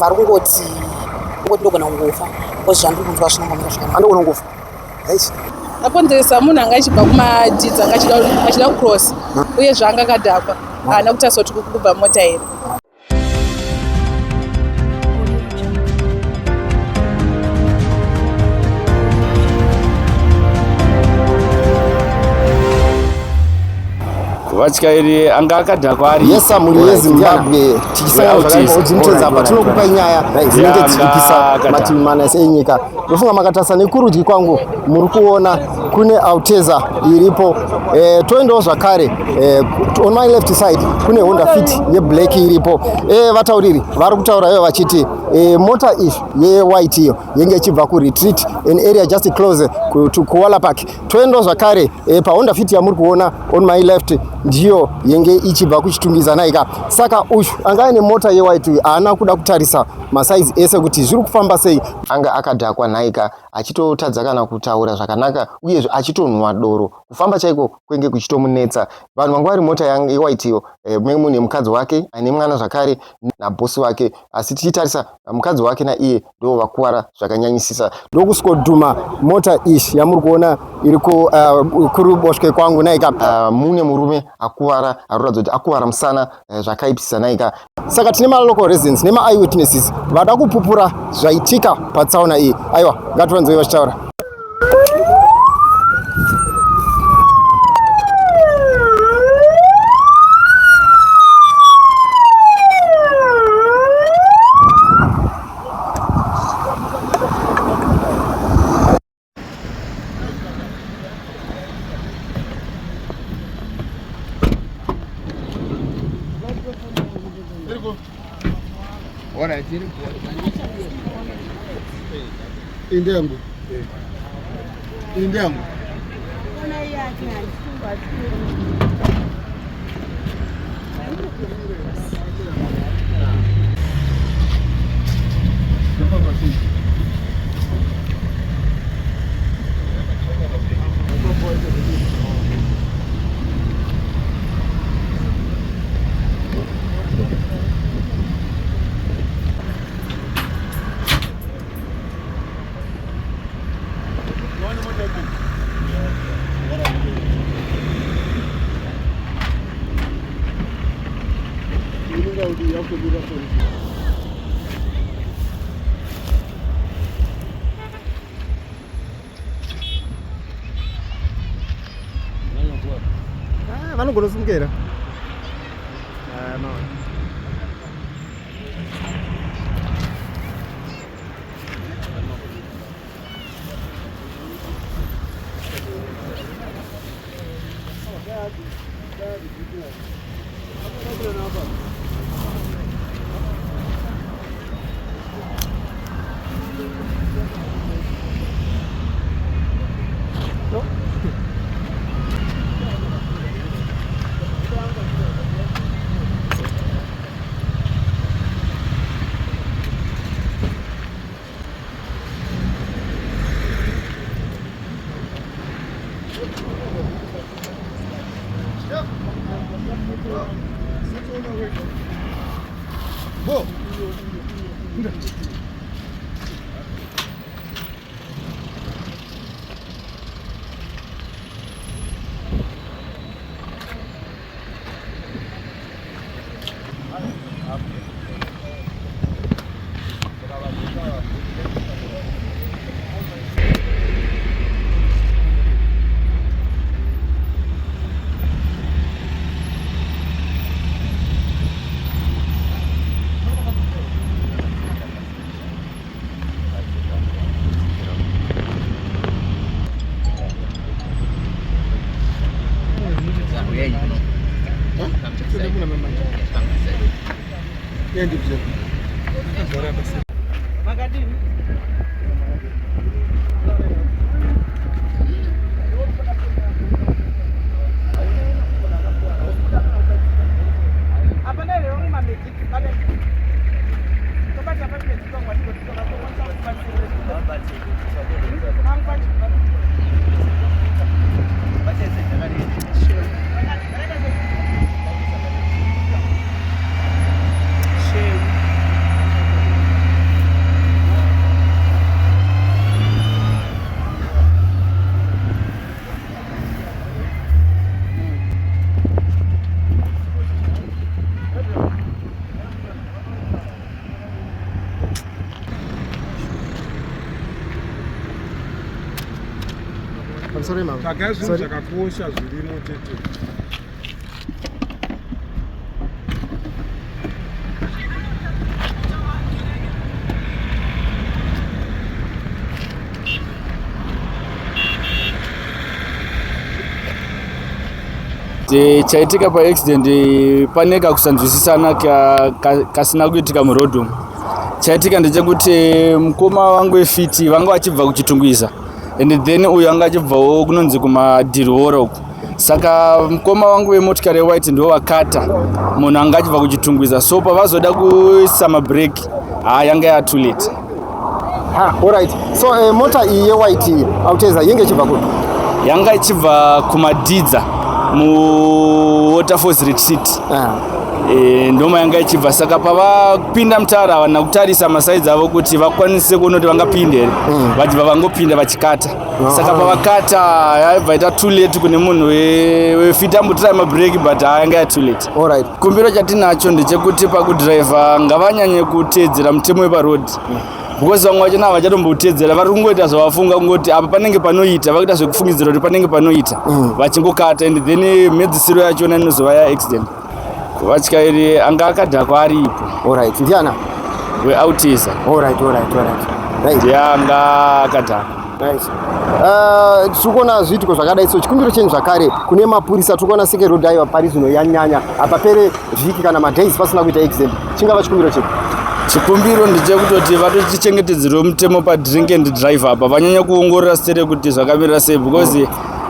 vari kungoti ndogona kungofa because zvandiri kunzwa zvinongomira zvakanaka. Andogona kungofa. akonzeresa munhu anga achibva kumadhidzi anga achida kucross uye zvanga akadhakwa haana kutaswa kuti kubva mota here. vatyairi anga akadhakwa ari yesamuri yezimbabwe tichisangana udzimutedza apa tinokupa nyaya dzinenge dzichipisa mativi mana ese enyika. ndofunga makatarisa nekurudyi kwangu muri kuona kune Alteza iripo. Toendawo zvakare on my left side kune Honda Fit yeblack iripo. Vatauriri vari kutaura ivo vachiti mota iyi yewhite iyo yenge ichibva kuretreat an area just close to Kuala Park. Toendawo zvakare paHonda Fit yamuri kuona on my left ndiyo yenge ichibva kuchitungiza naika. Saka uyu anga ane mota yewhite haana kuda kutarisa masaizi ese kuti zviri kufamba sei. Anga akadhakwa naika achitotadza kana kutaura zvakanaka uye achitonwa doro. Kufamba chaiko kwenge kuchitomunetsa. Vanhu vanga vari mota yewhite iyo mune mukadzi wake ane mwana zvakare nabosi wake, asi tichitarisa mukadzi wake naiye ndo vakuwara zvakanyanyisisa. Ndokuskodhuma mota ishi yamuri kuona iri kuruboshwe kwangu naika mune murume akuwara aroratidza kuti akuwara musana zvakaipisisa naika. Saka tine local residents nema eyewitnesses vada kupupura zvaitika patsaona iyi. Aiwa, ngativanzei vachitaura. Indiangu. Indiangu. Vanogona kusumukira. Sorry mama. Takazvinhu zvakakosha zvirimo tete. Chaitika pa accident pane kakusanzwisisana kasina kuitika murodhu. Chaitika ndechekuti mukoma wangu wefiti vanga vachibva kuchitungwiza and then uyu anga achibvawo kunonzi kumadhirihora uku. Saka mukoma wangu wemotikari white ndiwo vakata munhu anga achibva kuchitungwiza, so pavazoda kuisa mabreak yanga ya too late. Alright. So mota iyi white auteza yenge ichibva kuti? Yanga ichibva kumadhidza mu Waterfalls Retreat. Ndoma yanga ichibva, saka pavapinda mutara havana kutarisa masaidzi avo kuti vakwanise kunoti vangapinde here, vachibva vangopinda vachikata. Saka pavakata yaibva ita too late kune munhu wefiti ambotira mabreak but yanga ya too late. Alright. Kumbiro chatinacho ndechekuti pakudhiraivha ngavanyanye kuteedzera mutemo weparodhi. Because vamwe vacho navachatomboteedzera vari kungoita zvavafunga kungoti apa panenge panoita, vakuita zvekufungidzira kuti panenge panoita vachingokata, and then medzisiro yachona inozova ya accident. Vatyairi anga akadhakwa aripo. Alright. Ndiana? Weautisa. Alright. Ndiye anga akadhakwa. Nice. Tikuona zviitiko zvakadai, so chikumbiro chenyu zvakare kune mapurisa tikuona seke road driver pari zvino yanyanya apa pere vhiki kana madays pasina kuita accident, chingava chikumbiro chedu? Chikumbiro ndechekutoti vatotichengetedzera mutemo padrink and drive apa vanyanya kuongorora stere kuti zvakamirira sei, because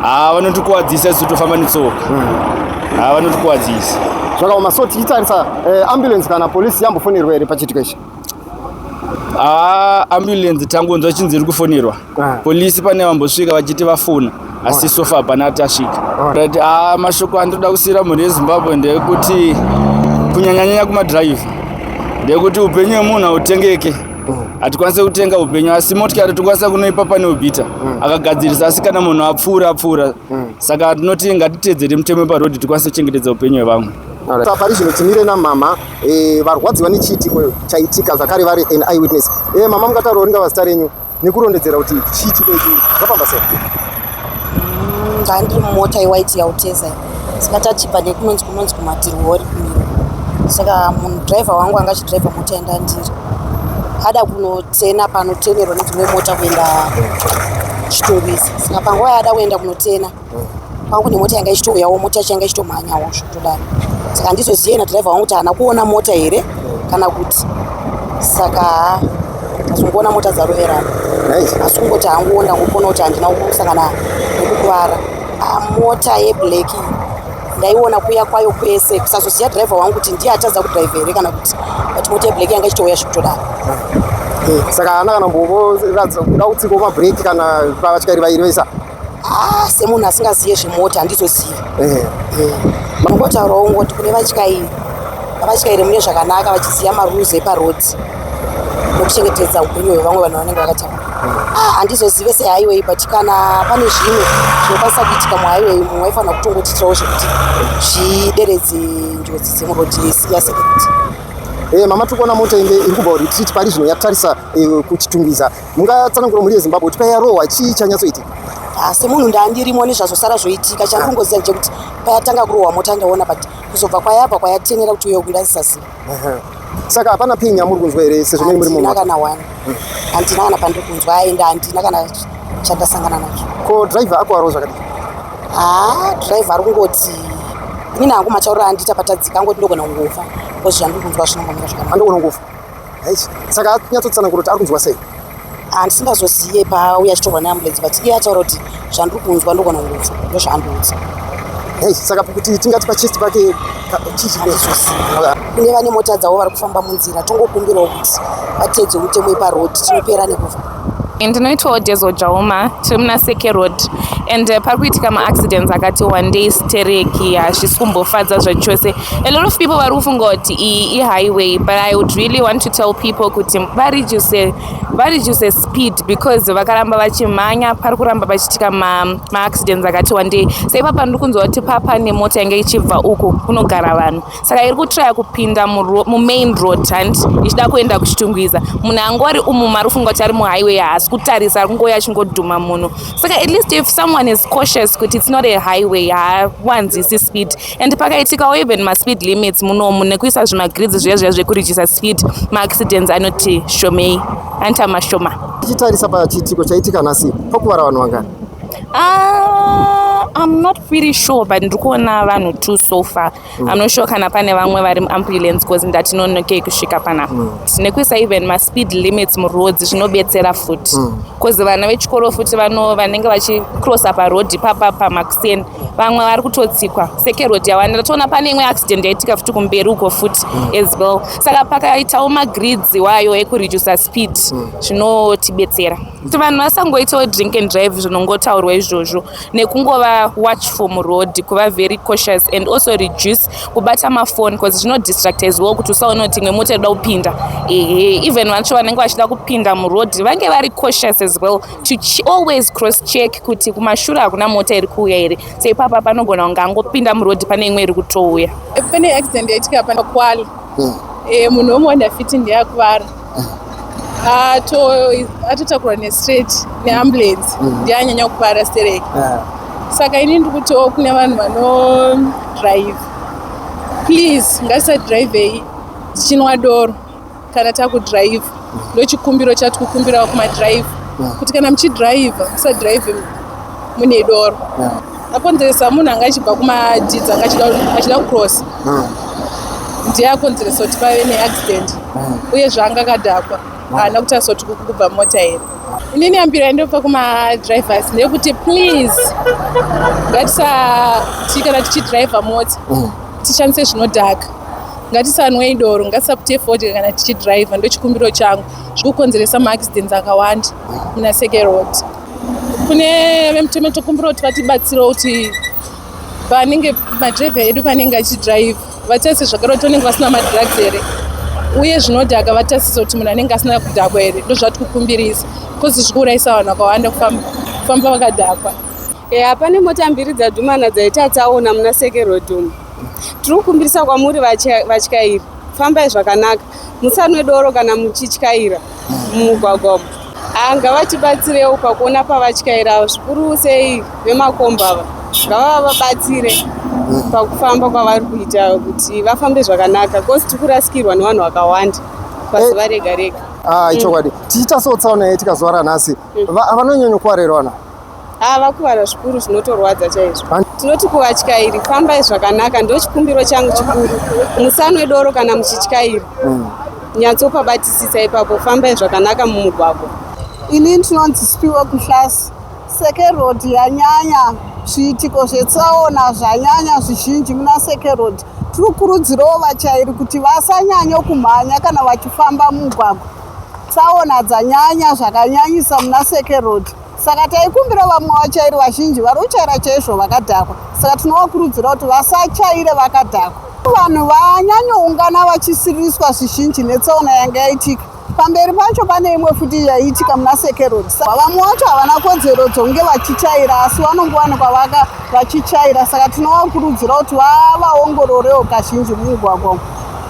vanotikuwadzisa isu tofamba netsoka. Vanotikuwadzisa. Zvakaoma. So tichitarisa ambulance kana polisi yambofonerwa here pachiitiko ichi? Ambulance tangonzwa chinzi iri kufonerwa. Polisi pane vambosvika vachiti vafona asi sofa hapana tasvika. Mashoko andoda kusiyira mhuri yeZimbabwe ndeyekuti kunyanyanyanya kumadhiraivha ndeyekuti upenyu hwemunhu hautengeke. Hatikwanise kutenga upenyu, asi motikari tikwanisa kunoipa pane ubhita akagadzirisa, asi kana munhu apfuura. Saka tinoti ngatiteedzere mutemo weparodhi tikwanise kuchengetedza upenyu hwevamwe. Pari zvino timire namama varwadziwa nechiitiko chaitika zvakare vari an eyewitness. Mama mungataura ringa vazita renyu nekurondedzera kuti chiitiko ichi zvafamba sei? Ndandiri mumota yewhite yauteza saka tachibva nekunonzi kumadhirihori kumiro. Saka munhu driver wangu anga achidhiraivha mota yandandiri ada kunotena panotenerwa nedzimwe mota kuenda chitungwiza. Saka panguva yaada kuenda kunotena pangu nemota yanga ichitouyawo, mota yacho yanga ichitomhanyawo zvotodaro. Saka handizozivi nadhiraivha wangu kuti haana kuona mota here kana kuti. Saka ndazongoona mota dzaroverana, asi kungoti hanguona ngopona kuti handina kusangana nekukuvara. Mota yeblack ndaiona kuya kwayo kwese, kusazoziva dhiraivha wangu kuti ndiye atadza kudhiraivha here kana kuti mota yeblack yanga ichitouya zvotodaro. Saka haana kana mbovoratidza kuda kutsika mabreak kana pavatyairi vairi vesa? Semunhu asingazive zvemota handizozivi. Mangotaurawo ngoti kune vatyairi mune zvakanaka vachiziva marules eparodhi nokuchengetedza upenyu hwevamwe vanhu vanenge vakatakura. Handizozive sehighway, but kana pane zvimwe zvinokwanisa kuitika muhighway mumwe waifanira kutongotitirawo zvekuti zvideredze njodzi dzemurodhi yasecurity. Mama tikuona mota iri kubva kuretreat pari zvino yatarisa kuchitungwiza. Mungatsanangura mhuri yeZimbabwe kuti payarohwa chii chanyatsoitika? Semunhu ndandirimo nezvazosara zvoitika, chandinongoziva ndechekuti payatanga kurohwa mota ndaona, but kuzobva kwayabva kwayatenera kuti uyo kundazisaziva. Saka hapana penya muri kunzwa here sezvo munenge muri mumota? Handina kana wani, handina kana pandiri kunzwa, ende handina kana chandasangana nacho. Ko driver akuwarawo zvakadii? Driver ari kungoti inini hangu matauriro andita patadzika angoti ndogona kungofa, because zvandiri kunzwa zvinongomira zvakanaka. Andogona kungofa? Saka anyatsotsanangura kuti ari kunzwa sei? Handisingazozive pauya achitorwa neambulenzi, but iye ataura kuti zvandiri kunzwa ndogona kungofa, ndozvaandiudza. Saka kuti tingati pachest pake handizoziva. Kune vane mota dzavo vari kufamba munzira, tongokumbirawo kuti vateedze mutemo weparodhi, tinopera nekufa. Ndinoitwawo Dezo Jauma, tiri muna Seke Road, and pari kuitika maaccidents akati one day stereki hazvisi kumbofadza zvachose. A lot of people vari kufunga kuti iyi highway, but I would really want to tell people kuti vareduce speed, because vakaramba vachimhanya pari kuramba pachiitika maaccidents akati one day. Saipapa ndiri kunzwa kuti papa nemota yanga ichibva uku kunogara vanhu, saka iri kutraya kupinda mumain road and ichida kuenda kuchitungwiza. Munhu angori umu mari kufunga kuti ari muhighway haasi kutarisa, ari kungoya achingodhuma munhu. Saka at least if someone everyone is cautious kuti it's not a highway hawanzisi speed and pakaitikawo even ma-speed limits munomu nekuisa zvimagrids zviya zvekuredusa speed ma-accidents anoti shomei anta mashoma. Tichitarisa pachiitiko chaitika nhasi pakuvara vanhu vangani? I'm not really sure but ndiri kuona vanhu 2 so far. I'm not sure kana pane vamwe vari muambulance because ndatinonokei kusvika panapa. Nekuisa even ma-speed limits muroads zvinobetsera futi because vana vechikoro futi vanenge vachicrossa parodhi pamakuseni vamwe vari kutotsikwa seke road yawanda. Toona pane imwe accident yaitika futi kumberi uko futi as well. Saka pakaitawo magrids wayo ekuredusa speed zvinotibetsera kuti vanhu vasangoitawo drink and drive zvinongotaurwa izvozvo nekungova watchful muroad, kuva very cautious and also reduce kubata mafoni because zvinodistract as well kuti usaona kuti imwe mota inoda kupinda. Even vacho vanenge vachida kupinda muroad vange vari cautious as well to always cross check kuti kumashure hakuna mota iri kuuya here, so ipapa panogona kunge angopinda muroad pane imwe iri kutouya. Pane accident yaitika paKwale, munhu womwe wandafiti ndeyakuvara atotakurwa nestraight neambulance ndiyanyanya kuvara stereki. Saka ini ndiri kutiwo kune vanhu vanodrive, please ngatisadhiraivhei tichinwa doro kana takudrive. Ndochikumbiro chatiri kukumbirawo kumadrive kuti kana muchidhiraivha musadhiraivhe mune doro. Akonzeresa munhu anga achibva kumadhidzi anga achida kucross ndiye akonzeresa kuti pave neaccident uye zvanga akadhakwa haana kuti asoti kubva mota here. Inini ambira ndobva kumadrivers ndeyekuti please kana tichidhiraivha mota tishandise zvinodhaka, ngatisanwei doro, ngatisapute fodya kana tichidhiraivha. Ndochikumbiro changu, zviri kukonzeresa maaccidents akawanda muna Seke Road. Kune vemutemo tokumbira kuti vatibatsirewo kuti vanenge madhiraivha edu vanenge achidhiraivha vatarise zvakare kuti vanenge vasina madrugs here uye zvinodhaka vatarisise kuti munhu anenge asina kudhakwa here. Ndozvatiri kukumbirisa because zviri kuurayisa vanhu vakawanda kufamba vakadhakwa. Pane mota mbiri dzadhumana dzaita tsaona muna Seke Road umu. Tiri kukumbirisa kwamuri vatyairi, fambai zvakanaka, musanwe doro kana muchityaira mumugwagwa umu. Ngavatibatsirewo pakuona pavatyaira, zvikuru sei vemakomba ava ngavavabatsire pakufamba kwavari kuita kuti vafambe zvakanaka because tiri kurasikirwa nevanhu vakawanda pazuva rega rega. Chokwadi. Tichitasawo tsaona yaitika zuva ranhasi, vanonyanya kuvarerwana? Vakuvara zvikuru zvinotorwadza chaizvo. Tinoti kuvatyairi, fambai zvakanaka, ndochikumbiro changu chikuru. Musanwe doro kana muchityaira, nyatsopabatisisa ipapo, fambai zvakanaka mumugwagwa. Inini ndinonzi Spiwe Kuhlasi. Seke Road yanyanya zviitiko zvetsaona zvanyanya zvizhinji muna Seke Road. Tiri kukurudzirawo vatyairi kuti vasanyanya kumhanya kana vachifamba mumugwagwa. Tsaona dzanyanya zvakanyanyisa muna Seke Road. Saka taikumbira vamwe vatyairi vazhinji vari kuchaira chaizvo vakadhakwa. Saka tinovakurudzira kuti vasachaire vakadhakwa. Vanhu vanyanyoungana vachisiriswa zvizhinji netsaona yanga yaitika. Pamberi pacho pane imwe futi yaitika muna Seke Road. Vamwe vacho havana kodzero dzonge vachichaira asi vanongowanikwa vachichaira. Saka tinovakurudzira kuti vavaongororewo kazhinji mumugwagwa.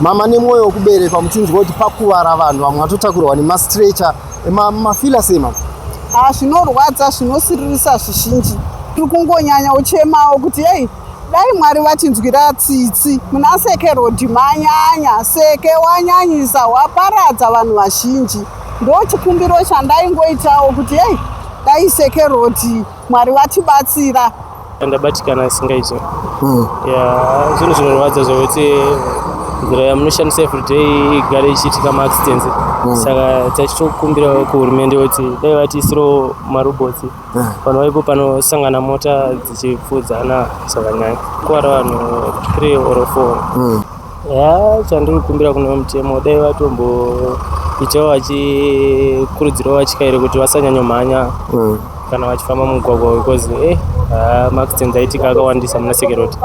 Mama nemwoyo wekubereka muchinzwa kuti pakuvara vanhu vamwe vatotakurwa nemastretcher mafila sema. Zvinorwadza, zvinosiririsa zvizhinji. Tiri kungonyanya uchemawo kuti dai Mwari vatinzwira tsitsi muna Seke Road manyanya. Seke wanyanyisa, waparadza vanhu vazhinji. Ndochikumbiro chandaingoitawo kuti dai Seke Road Mwari vatibatsira. Ndabatikana singaizvo. Zvinhu zvinorwadza zvokuti nzira yamunoshandisa everyday igare ichiitika maaccidents. Saka tachitokumbira kuhurumende kuti dai vatiisirewo marobotsi vanhu vaipo panosangana mota dzichipfudzana zvakanyanya. Kuvara vanhu 3 or 4. Chandiri kukumbira kune mutemo dai vatomboitawo vachikurudzirawo vatyairi kuti vasanyanyomhanya kana vachifamba mumugwagwa because maaccidents aitika akawandisa muna Seke Road.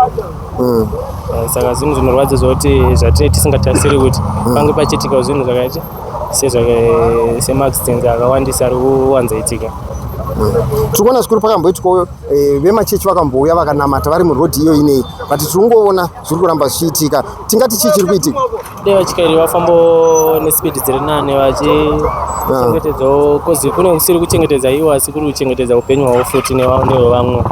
Saka zvinhu zvinorwadza zvokuti zvatinenge tisingatarisiri kuti pange pachiitika zvinhu zvakaita semaaccidents akawandisa ari kuwanzaitika. Tikuona zvikuru pakamboitwa vemachechi vakambouya vakanamata vari murodhi iyo inei, but tiringoona zviri kuramba zvichiitika. Tingati chii chiri kuitika? Dai vatyairi vafambo nespeed dziri nane vachichengetedzawo, kozi kune kusiri kuchengetedza iwo asi kuri kuchengetedza upenyu hwavo futi nehwevamwe.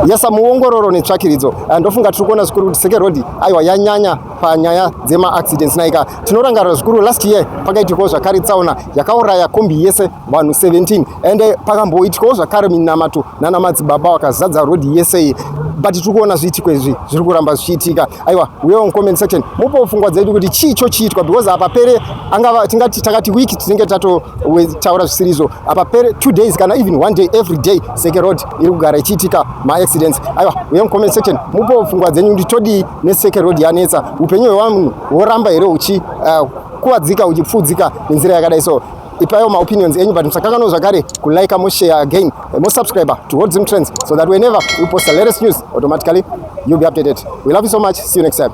Yesa muongororo netsvakiridzo ndofunga tiri kuona zvikuru kuti Seke Road aiwa yanyanya panyaya dzema-accidents naika. Tinorangarira zvikuru last year pakaitikawo zvakare tsaona yakauraya kombi yese vanhu 17 ende pakamboitikawo zvakare minamato nana madzibaba wakazadza rodhi yese iyi. But tiri kuona zviitiko izvi zviri kuramba zvichiitika. Aiwa, uyewo mucomment section mupo pfungwa dzedu kuti chicho chiitwa, because apa pere angava tingati takati wiki tinenge tatotaura zvisiri izvo. Apa pere 2 days kana even 1 day every day Seke Road iri kugara ichiitika ma-accidents. Aiwa, uye mucomment section mupo pfungwa dzenyu kuti todii neSeke Road yanetsa, upenyu hwevanhu horamba here uchikuvadzika uchipfudzika nenzira yakadai so. Ipayo ma-opinions enyu, but musakangano zvakare kulike, moshare again, subscribe to World Zim Trends so that whenever we post the latest news, automatically you'll be updated. We love you so much. See you next time.